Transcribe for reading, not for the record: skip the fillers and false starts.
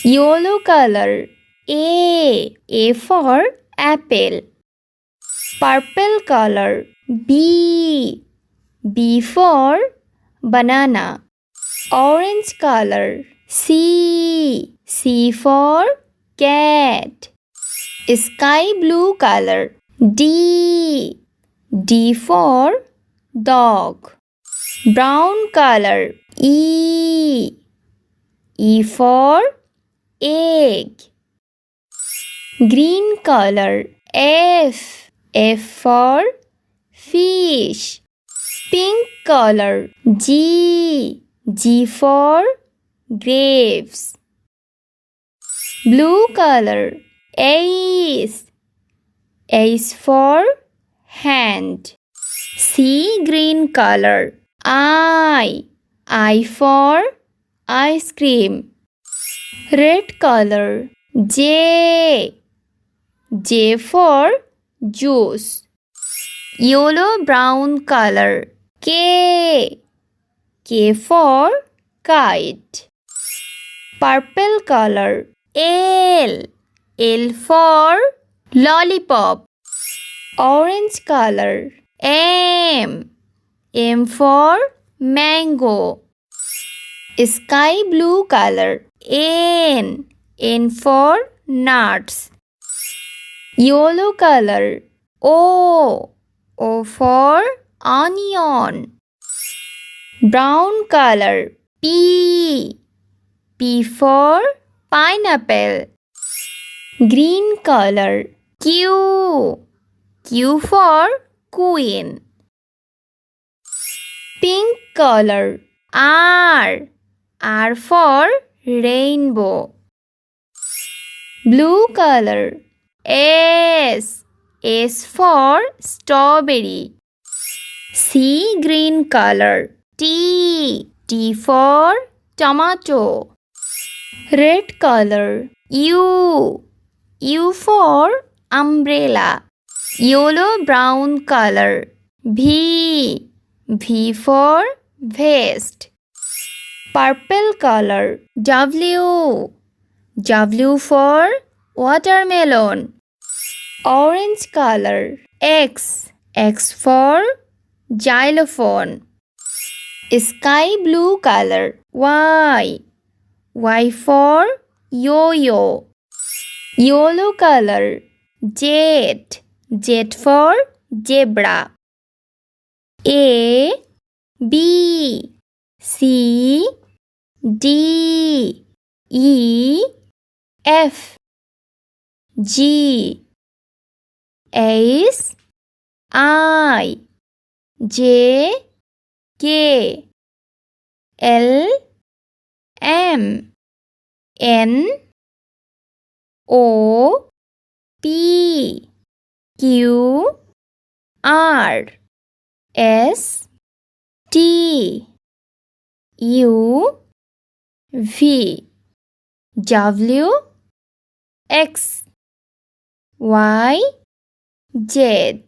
Yellow color. A for apple. Purple color. B for banana. Orange color. C for cat. Sky blue color. D for dog. Brown color. E for egg. Green color. F for fish. Pink color. G for grapes. Blue color. Ace for hand. C green color. I for ice cream. Red color. J for juice. Yellow brown color. K for kite. Purple color. L for lollipop. Orange color. M for mango. Sky blue color. N for nuts. Yellow color. O for onion. Brown color. P for pineapple. Green color. Q for queen. Pink color. R for rainbow. Blue color. S for strawberry. C green color. T for tomato. Red color. U for umbrella. Yellow brown color. V for vest. Purple color. W for watermelon. Orange color. X for xylophone. Sky blue color. Y for yo-yo. Yellow color. Z for zebra. A B C D E F G H I J K L M N O P Q R S T U V W X Y Z.